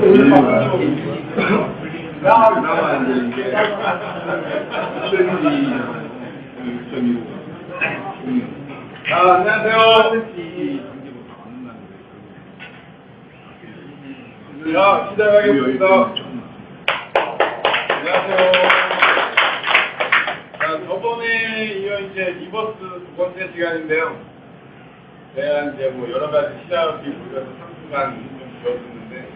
그나마 이제 이게 안녕하세요. 자, 시작하겠습니다. 안녕하세요. 자, 저번에 이어 이제 리버스 두 번째 시간인데요. 제가 이제 뭐 여러 가지 시합이 몰려서 3주간 좀 비었었는데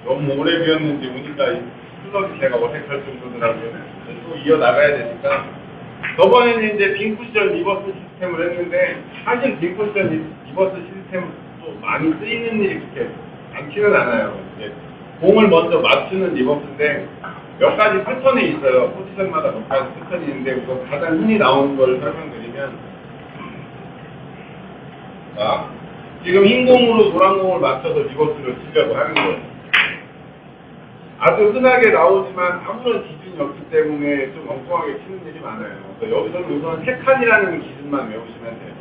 너무 오래 비었는지 오니까 슬롯이 제가 어색할 정도더라고요. 또 이어 나가야 되니까 저번에는 이제 빈 쿠션 리버스 시스템을 했는데 사실 빈 쿠션 리버스 시스템은 또 많이 쓰이는 일이 그렇게 많지는 않아요. 이제 공을 먼저 맞추는 리버스인데 몇 가지 패턴이 있어요. 포지션마다 몇 가지 패턴이 있는데 우선 가장 흔히 나오는 걸 설명드리면, 자, 지금 흰 공으로 노란 공을 맞춰서 리버스를 치려고 하는 거예요. 아주 흔하게 나오지만 아무런 기준이 없기 때문에 좀 엉뚱하게 치는 일이 많아요. 그래서 여기서는 우선 세 칸이라는 기준만 외우시면 돼요.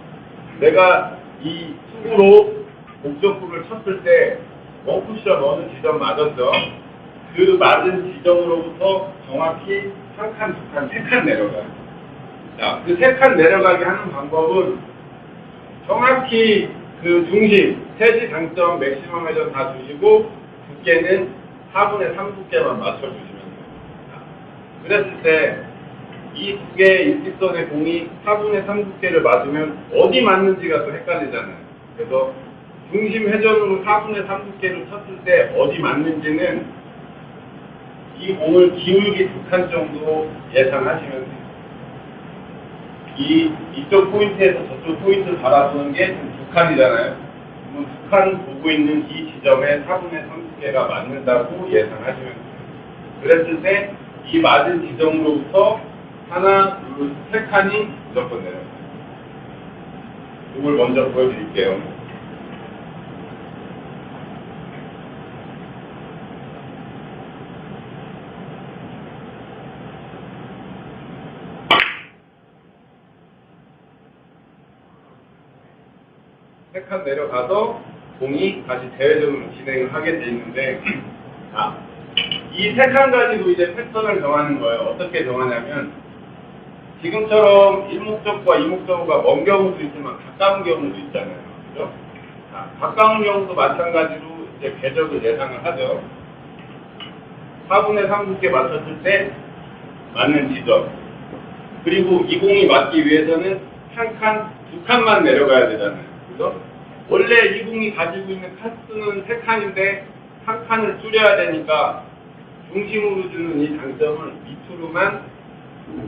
내가 이 투구로 목적구를 쳤을 때 원쿠션 어느 지점 맞았죠? 그 맞은 지점으로부터 정확히 한 칸, 두 칸, 세 칸 내려가요. 자, 그 세 칸 내려가게 하는 방법은 정확히 그 중심, 세시 당점, 맥시멈 회전 다 주시고 두께는 4분의 3 두께만 맞춰주시면 돼요. 그랬을 때 이 두 개의 일직선의 공이 4분의 3 두께를 맞으면 어디 맞는지가 또 헷갈리잖아요. 그래서 중심 회전으로 4분의 3 두께를 쳤을 때 어디 맞는지는 이 공을 기울기 2칸 정도 예상하시면 돼요. 이쪽 포인트에서 저쪽 포인트를 바라보는 게 2칸이잖아요. 그럼 2칸 보고 있는 이 지점에 4분의 3 두께가 맞는다고 예상하시면 돼요. 그랬을 때 이 맞은 지점으로부터 하나, 둘, 세 칸이 무조건 내려가요. 이걸 먼저 보여드릴게요. 세 칸 내려가서 공이 다시 대회전으로 진행을 하게 돼 있는데, 자, 이 세 칸 가지고 이제 패턴을 정하는 거예요. 어떻게 정하냐면, 지금처럼 일목적구와 이목적구가 먼 경우도 있지만 가까운 경우도 있잖아요. 그죠? 자, 가까운 경우도 마찬가지로 이제 궤적을 예상을 하죠. 4분의 3 두께 맞췄을 때 맞는 지점. 그리고 이 공이 맞기 위해서는 한 칸, 두 칸만 내려가야 되잖아요. 그죠? 원래 이 공이 가지고 있는 칸수는 3칸인데 한 칸을 줄여야 되니까 중심으로 주는 이 장점을 밑으로만,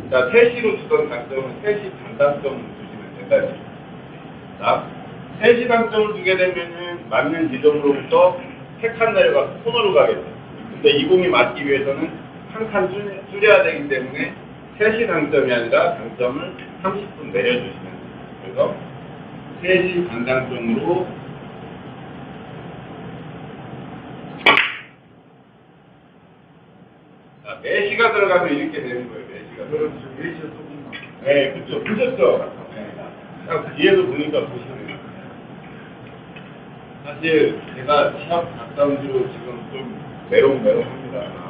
자, 3시로 주던 장점을 3시 반단점으로 주시면 된다. 자, 3시 단점을 주게 되면은 맞는 지점으로부터 3칸 내려가서 코너로 가겠죠. 근데 이 공이 맞기 위해서는 한 칸 줄여야 되기 때문에 3시 당점이 아니라 당점을 30분 내려주시면 돼요. 그래서 3시 반당점으로 자, 4시가 들어가면 이렇게 되는 거예요. 4시가 들어가면 4시가 조금, 네, 그쵸. 보셨죠? 네. 딱 뒤에도 보니까 보시네요. 사실 제가 시합 가까운 지로 지금 좀 메롱메롱합니다.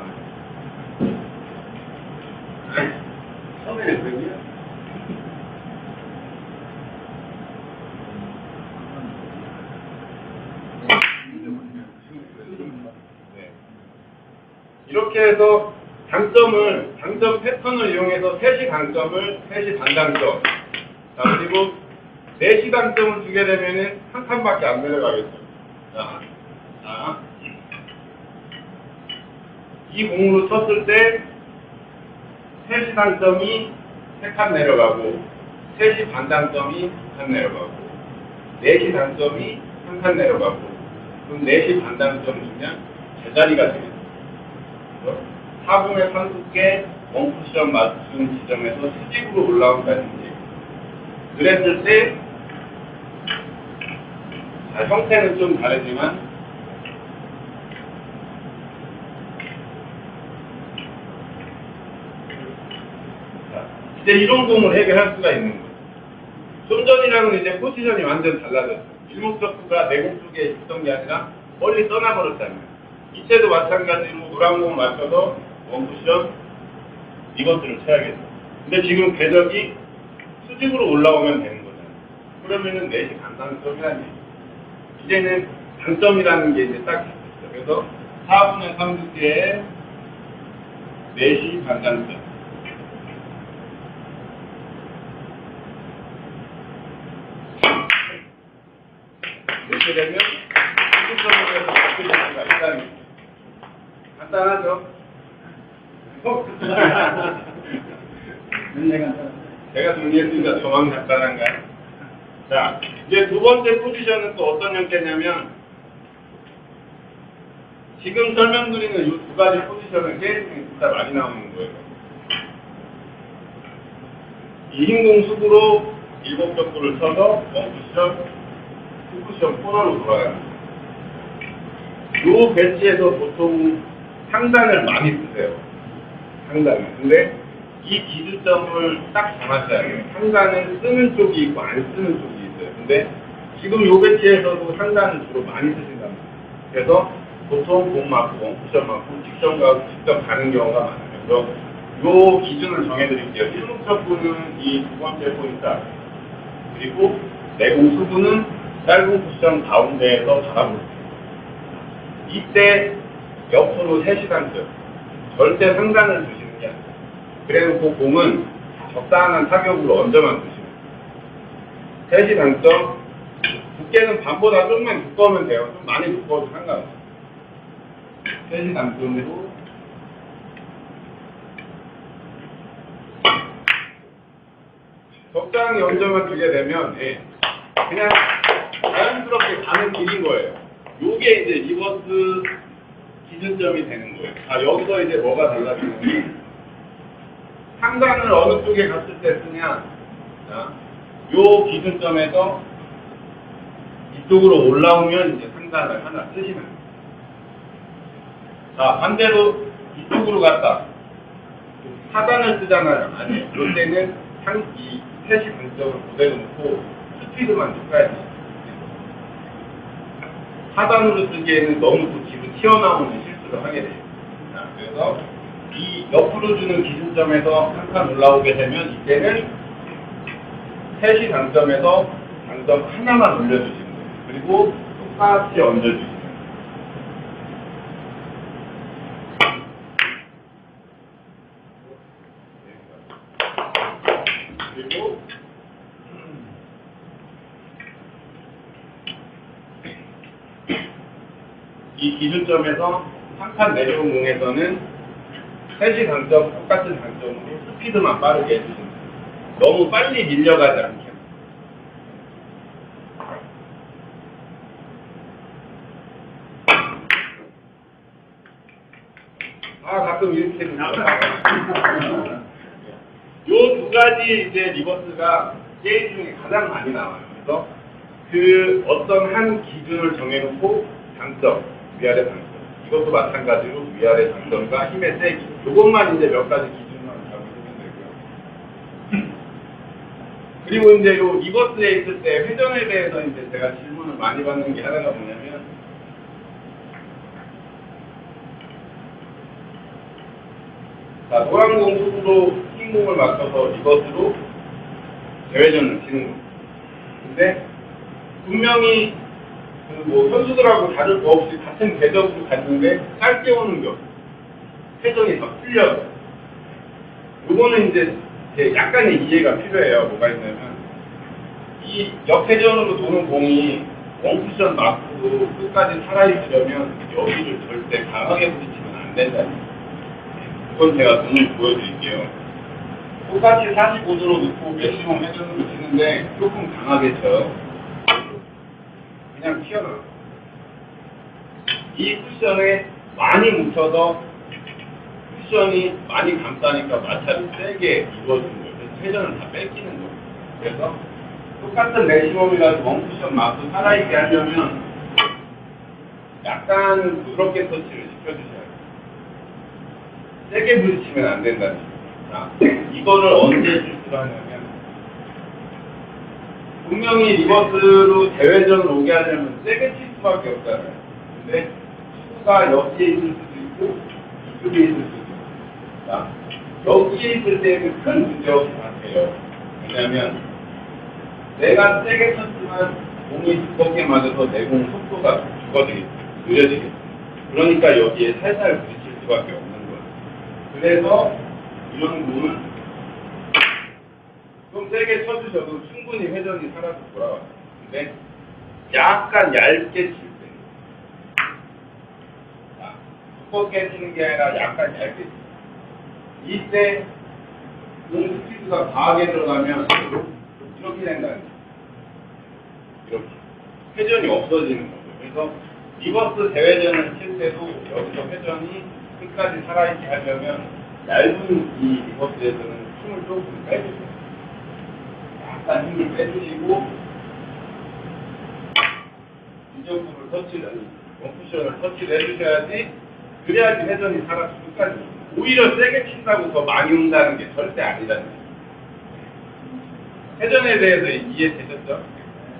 처음에는 그랬냐? 네. 이렇게 해서 당점 패턴을 이용해서 3시 강점을 3시 반당점, 자, 그리고 4시 당점을 주게 되면은 한 칸밖에 안 내려가겠죠. 자, 이 공으로 쳤을 때 3시 당점이 3칸 내려가고 3시 반당점이 1칸 내려가고 4시 당점이 1칸 내려가고, 그럼 4시 반당점 주면 제자리가 되겠죠. 4분의 3 두께 원쿠션 맞춘 지점에서 수직으로 올라온다든지, 그랬을 때, 자, 형태는 좀 다르지만 자, 이제 이런 공을 해결할 수가 있는 거예요. 좀 전이랑은 이제 포지션이 완전 달라졌어요. 일목적구가 내공 쪽에 있던 게 아니라 멀리 떠나버렸잖아요. 이때도 마찬가지로 노란 공 맞춰서 원쿠션 리버스를 쳐야겠어. 근데 지금 궤적이 수직으로 올라오면 되는 거잖아. 그러면은 넷이 간단점이라는 얘기. 이제는 단점이라는 게 이제 딱 있어. 그래서 4분의 3두께의 넷이 간단점. 이렇게 되면 수직점에서 바뀌는 수가 있다는 거죠. 간단하죠? 제가 정리했으니까 저만 간단한가요? 자, 이제 두 번째 포지션은 또 어떤 형태냐면 지금 설명드리는 이 두 가지 포지션은 게임 중에 진짜 많이 나오는 거예요. 이 흰공 수구로 7격구를 쳐서 원쿠션, 투쿠션 코너로 돌아가는 거예요. 이 배치에서 보통 상단을 많이 쓰세요. 상단을. 근데 이 기준점을 딱 잡아줘야 돼요. 상단은 쓰는 쪽이 있고 안 쓰는 쪽이 있어요. 근데 지금 이 배치에서도 상단을 주로 많이 쓰신단 말이에요. 그래서 보통 공 맞고 원쿠션 맞고 직선 가고 직접 가는 경우가 많아요. 그래서 이 기준을 정해드릴게요. 1목적구는 이 두 번째 포인트, 그리고 내공 수구는 짧은 쿠션 가운데에서 바라볼게요. 이때 옆으로 3시간쯤 절대 상단을 주시는 게 아니에요. 그래놓고 공은 적당한 타격으로 얹어만 두시면 돼요. 3시간점 두께는 반보다 좀만 두꺼우면 돼요. 좀 많이 두꺼워도 상관없어요. 3시간점으로 적당히 얹어만 두게 되면 그냥 자연스럽게 가는 길인 거예요. 요게 이제 리버스 기준점이 되는 거예요. 여기서 이제 뭐가 달라지냐면 상단을 어느 쪽에 갔을 때 쓰냐. 자, 요 기준점에서 이쪽으로 올라오면 이제 상단을 하나 쓰시면 돼요. 자, 반대로 이쪽으로 갔다. 하단을 쓰잖아요. 아니, 그럴 때는 이 셋이 관점을 그대로 놓고 스피드만 쫓아야 돼요. 하단으로 쓰기에는 너무 또 뒤로 튀어나오는 실수를 하게 돼요. 자, 그래서 이 옆으로 주는 기준점에서 한 칸 올라오게 되면 이때는 셋이 당점에서 당점 하나만 올려주시는 거예요. 그리고 똑같이 얹어주시면 돼요. 그리고 이 기준점에서 한 칸 내려온 공에서는 3시 강점, 똑같은 강점으로 스피드만 빠르게 해주시면 돼요. 너무 빨리 밀려가지 않게. 가끔 이렇게 요 두 가지 이제 리버스가 게임 중에 가장 많이 나와요. 그래서 그 어떤 한 기준을 정해놓고 장점, 위아래 장점. 이것도 마찬가지로 위아래 장점과 힘의 세기. 요것만 이제 몇 가지 기준만 잡으시면 되고요. 그리고 이제 요 리버스에 있을 때 회전에 대해서 이제 제가 질문을 많이 받는 게 하나가 뭐냐면 자, 노란 공 수구로 흰 공을 맞춰서 리버스로 대회전을 치는 거예요. 근데 분명히 뭐 선수들하고 다를 거 없이 같은 궤적으로 갔는데 짧게 오는 겨. 회전이 더 틀려요. 요거는 이제 약간의 이해가 필요해요. 뭐가 있냐면 이 역회전으로 도는 공이 원쿠션 맞고 끝까지 살아있으려면 여기를 절대 강하게 부딪히면 안 된다는 거예요. 그건 제가 눈을 보여드릴게요. 똑같이 45도로 놓고 맥시멈 회전으로 치는데 조금 강하게 쳐요. 그냥 튀어나와요. 이 쿠션에 많이 묻혀서 쿠션이 많이 감싸니까 마찰이 세게 이루어지는 거예요. 그래서 회전을 다 뺏기는 거예요. 그래서 똑같은 맥시멈이라도 원쿠션 맞고 살아있게 하려면 약간 부드럽게 터치를 시켜주셔야 돼요. 세게 부딪히면 안 된다는 거예요. 이거를 언제 실수를 하냐면 분명히 리버스로 대회전을 오게 하려면 세게 칠 수밖에 없잖아요. 근데 F가 여기에 있을 수도 있고 이쪽에 있을 수도 있고. 자, 여기에 있을 때는 큰 문제 없이 같아요. 왜냐하면 내가 세게 쳤지만 공이 두껍게 맞아서 내 공 속도가 죽어지겠죠. 느려지겠죠. 그러니까 여기에 살살 부딪힐 수밖에 없는 거예요. 그래서 이런 공은 좀 세게 쳐주셔도 충분히 회전이 살아서 돌아와요. 근데 약간 얇게 칠 때, 두껍게 치는 게 아니라 약간 얇게 칠 때, 이때 공 스피드가 과하게 들어가면 이렇게 된다는 거예요. 이렇게 회전이 없어지는 거죠. 그래서 리버스 대회전을 칠 때도 여기서 회전이 끝까지 살아있게 하려면 얇은 이 리버스에서는 힘을 조금 빼주세요. 약간 힘을 빼주시고 이쪽으로 터치를, 원쿠션을 터치를 해주셔야지, 그래야지 회전이 살아서 끝까지. 오히려 세게 친다고 더 많이 온다는 게 절대 아니라는 거예요. 회전에 대해서 이해되셨죠?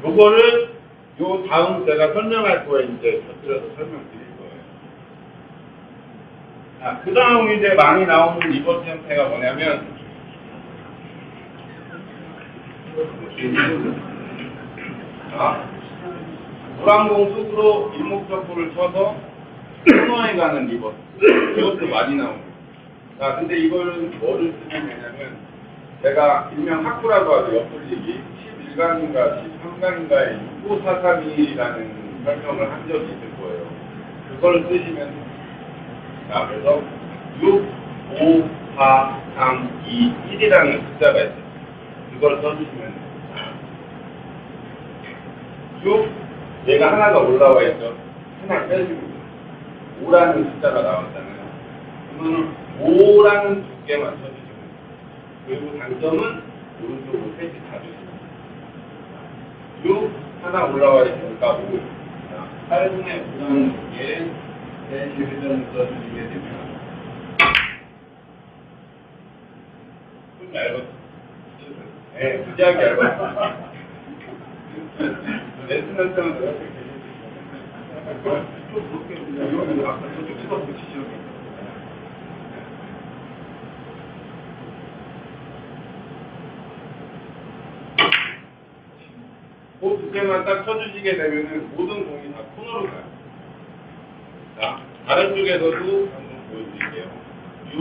요거를 요 다음 제가 설명할 거에 이제 곁들여서 설명드릴 거예요. 자, 그 다음 이제 많이 나오는 리버스 형태가 뭐냐면, 자, 노란공 속으로 일목적구를 쳐서 코너에 가는 리버스. 이것도 많이 나옵니다. 자, 근데 이거는 뭐를 쓰면 되냐면, 제가 일명 학구라고 하죠. 옆돌리기 11강인가 13강인가에 6543이라는 설명을 한 적이 있을 거예요. 그걸 쓰시면 됩니다. 자, 그래서 6, 5, 4, 3, 2, 1이라는 숫자가 있어요. 그걸 써주시면 됩니다. 6, 얘가 하나가 올라와 있죠. 하나 빼주고 5라는 숫자가 나왔잖아요. 그러면 5라는 두께만 쳐주시면 돼요. 그리고 단점은 오른쪽으로 셋이 다 주시면 돼요. 6, 하나 올라와 있으니까 5. 8분의 5라는 두께에 셋이 회전을 써주시게 되면 좀 얇았죠. 네, 무지하게 얇았죠. 레슨할 때는 이렇게 좀 그렇게 아까 저쪽에서 붙이시면 그 두께만 딱 쳐주시게 되면은 모든 공이 다 코너로 가요. 자, 다른 쪽에서도 한번 보여드릴게요. 6,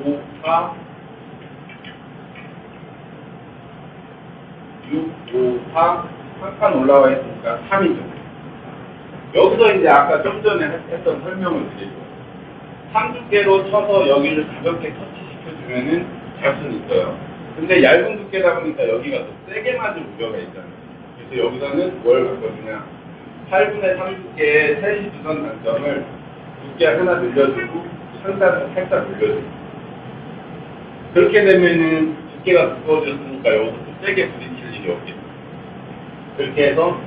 5, 4, 6, 5, 4, 한 칸 올라와 있으니까 3이죠. 여기서 이제 아까 좀 전에 했던 설명을 드리죠. 3두께로 쳐서 여기를 가볍게 터치시켜주면은 잘 수는 있어요. 근데 얇은 두께다 보니까 여기가 더 세게 맞을 우려가 있잖아요. 그래서 여기서는 뭘 바꿔주냐. 8분의 3 두께의 셋이 주선 단점을 두께 하나 늘려주고 상단을 살짝 늘려주고. 그렇게 되면은 두께가 두꺼워졌으니까 여기서 또 세게 부딪힐 일이 없겠죠. 그렇게 해서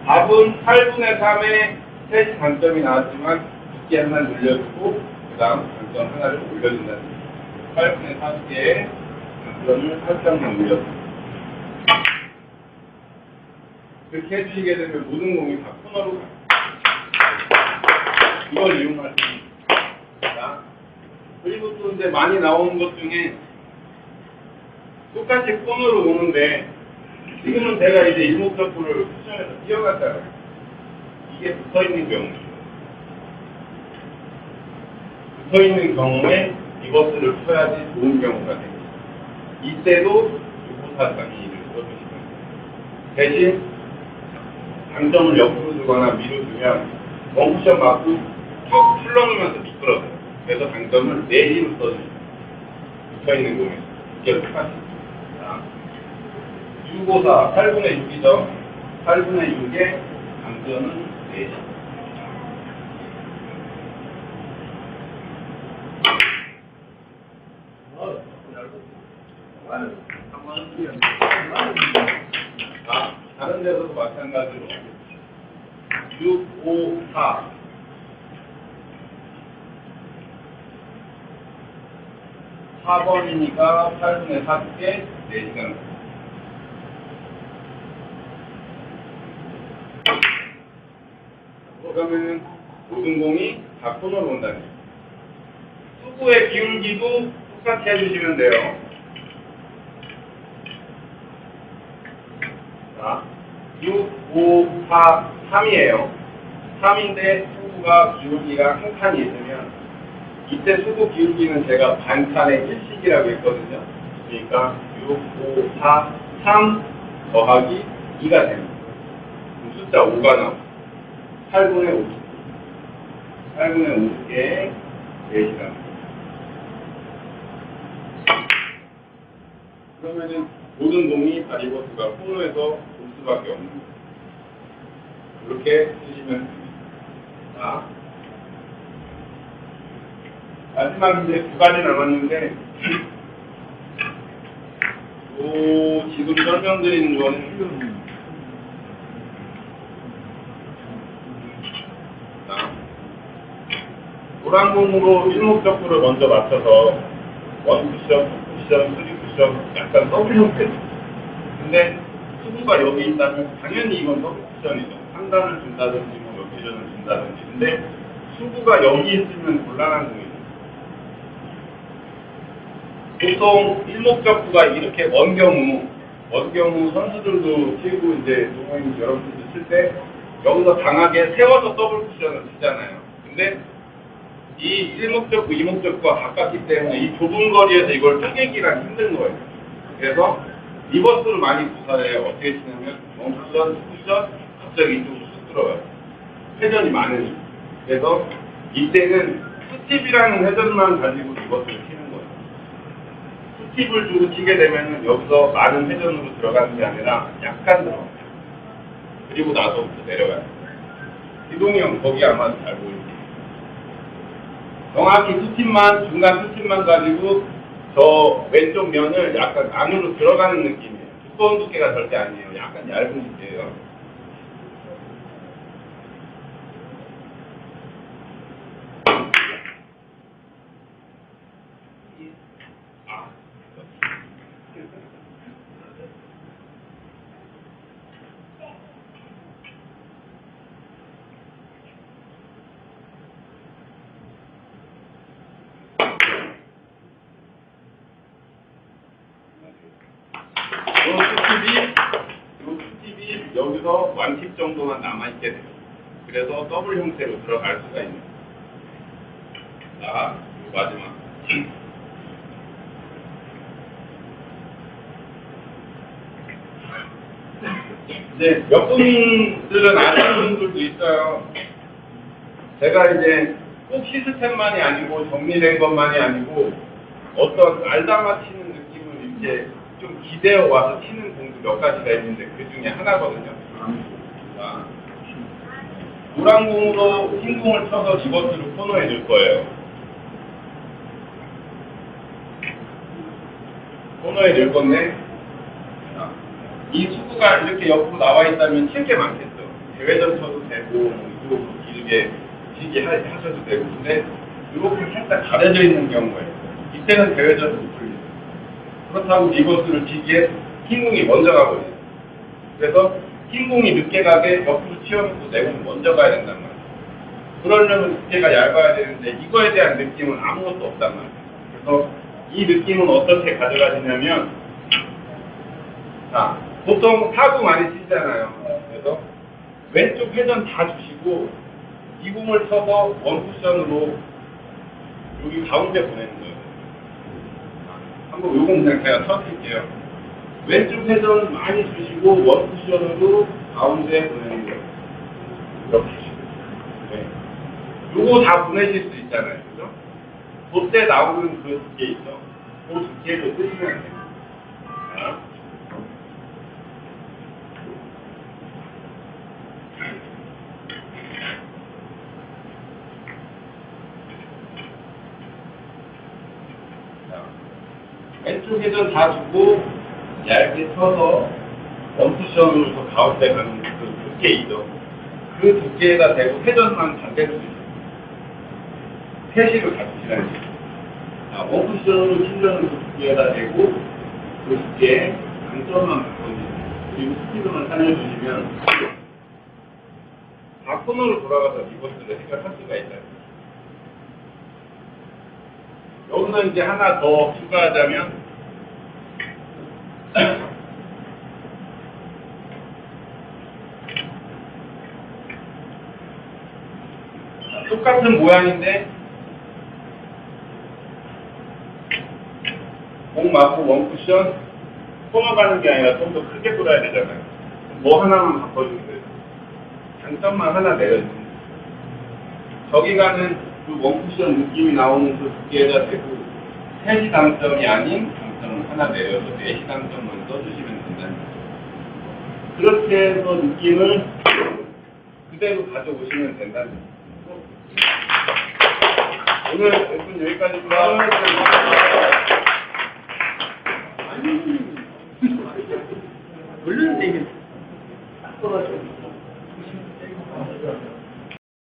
답은 8분의 3에 셋이 단점이 나왔지만 두께 하나 늘려주고 그 다음 단점 하나를 올려준다는 거예요. 8분의 4두께의 단점을 살짝만 올려주고 그렇게 해주시게 되면 모든 공이 다 코너로 가요. 이걸 이용할 수 있습니다. 그리고 또 이제 많이 나오는 것 중에 똑같이 코너로 오는데 지금은 제가 이제 일목적구를 쿠션에서 뛰어갔잖아요. 이게 붙어있는 경우죠. 붙어있는 경우에 리버스를 쳐야지 좋은 경우가 됩니다. 이때도 6543을 써주시면 돼요. 대신 당점을 옆으로 두거나 위로 두면 원쿠션 맞고 툭 풀러놓으면서 미끄러져요. 그래서 당점을 내리로 써주시면 돼요. 붙어있는 공에서. 이게 똑같이. 654, 8분의 6이죠. 8분의 6의 당점은 4시. 다른 데서도 마찬가지로 6, 5, 4 4번이니까 8분의 4개 4시간. 그러면은 모든 공이 다 코너로 온다는 얘기. 수구의 기울기도 똑같이 해주시면 돼요. 자, 6, 5, 4, 3이에요. 3인데 수구가 기울기가 한 칸이 있으면 이때 수구 기울기는 제가 반칸의 1씩이라고 했거든요. 그러니까 6, 5, 4, 3 더하기 2가 됩니다. 그럼 숫자 5가 나옵니다. 8분의 50. 8분의 50개의 4시간. 그러면은 모든 공이 다 리버스가 코너에서 올 수밖에 없는 거예요. 이렇게 쓰시면 됩니다. 자, 마지막 이제 2가지 남았는데 지금 설명드리는 거는 노란공으로 일목적구를 먼저 맞춰서 원쿠션, 투쿠션, 쓰리쿠션 약간 더블 형태. 근데 수구가 여기 있다면 당연히 이건 더블 쿠션이죠. 상단을 준다든지 뭐 로테이션을 준다든지. 근데 수구가 여기 있으면 곤란한 공이죠. 보통 일목적구가 이렇게 먼 경우 선수들도 치고 이제 동호인 여러분들도 칠 때 여기서 강하게 세워서 더블 쿠션을 치잖아요. 근데 이 일목적구, 이목적구가 가깝기 때문에 이 좁은 거리에서 이걸 쪼개기란 힘든 거예요. 그래서 리버스를 많이 구사해요. 어떻게 치냐면 원쿠션, 투쿠션, 갑자기 이쪽으로 쑥 들어가요. 회전이 많으니까. 그래서 이때는 투팁이라는 회전만 가지고 리버스를 치는 거예요. 투팁을 주고 치게 되면은 여기서 많은 회전으로 들어가는 게 아니라 약간 들어가요. 그리고 나서부터 내려가요. 기동이 형 거기 아마 잘 보이죠. 정확히 투팁만, 중간 투팁만 가지고 저 왼쪽 면을 약간 안으로 들어가는 느낌이에요. 두꺼운 두께가 절대 아니에요. 약간 얇은 두께예요. 이 팁이 여기서 완팁 정도만 남아있게 돼요. 그래서 더블 형태로 들어갈 수가 있는 거예요. 자, 마지막. 이제 몇 분들은 아시는 분들도 있어요. 제가 이제 꼭 시스템만이 아니고 정리된 것만이 아니고 어떤 알다마 치는 느낌을 이렇게 좀 기대어 와서 치는 공도 몇 가지가 있는데 그 중에 하나거든요. 자, 노란 공으로 흰 공을 쳐서 리버스로 코너에 넣을 거예요. 코너에 넣을 건데 자, 이 수구가 이렇게 옆으로 나와 있다면 칠 게 많겠죠. 대회전 쳐도 되고 뭐 이쪽으로 길게 치게 하셔도 되고 근데 이렇게 살짝 가려져 있는 경우가 있어요. 이때는 대회전을 못 풀리죠. 그렇다고 리버스를 치기에 흰 공이 먼저 가고 있어요. 그래서 흰 공이 늦게 가게 옆으로 튀어놓고 내 공이 먼저 가야 된단 말이에요. 그러려면 두께가 얇아야 되는데 이거에 대한 느낌은 아무것도 없단 말이에요. 그래서 이 느낌은 어떻게 가져가시냐면 자, 보통 타구 많이 치잖아요. 그래서 왼쪽 회전 다 주시고 이 공을 쳐서 원쿠션으로 여기 가운데 보내는 거예요. 한번 요건 그냥 제가 쳐드릴게요. 왼쪽 회전 많이 주시고 원쿠션으로 가운데 보내는 거예요. 이렇게. 네. 요거 다 보내실 수 있잖아요. 그죠? 그때 나오는 그 두께 있죠? 그 두께를 쓰시면 돼요. 자. 왼쪽 회전 다 주고 얇게 쳐서 원쿠션으로 저 가운데 가는 그 두께 있죠. 그 두께에다 대고 회전만 반대로 주세요. 세식을 같이 치라는 거죠. 자, 원쿠션으로 치려는 그 두께에다 대고 그 두께에 강점만 바꿔주세요. 그리고 스피드만 살려주시면 다 코너로 돌아가서 리버스를 해결할 수가 있다. 여기서 이제 하나 더 추가하자면 똑같은 모양인데 공 맞고 원쿠션 돌아가는 게 아니라 좀 더 크게 돌아야 되잖아요. 뭐 하나만 바꿔주면 돼요. 장점만 하나 내려주면 돼요. 저기 가는 그 원쿠션 느낌이 나오는 그 두께가 되고 셋이 장점이 아닌 장점을 하나 내려서 넷이 장점만 써주시면 된다는 거죠. 그렇게 해서 느낌을 그대로 가져오시면 된다는 거죠. 오늘 레슨 여기까지입니다. 아니, 원래는 이게 딱 떨어져.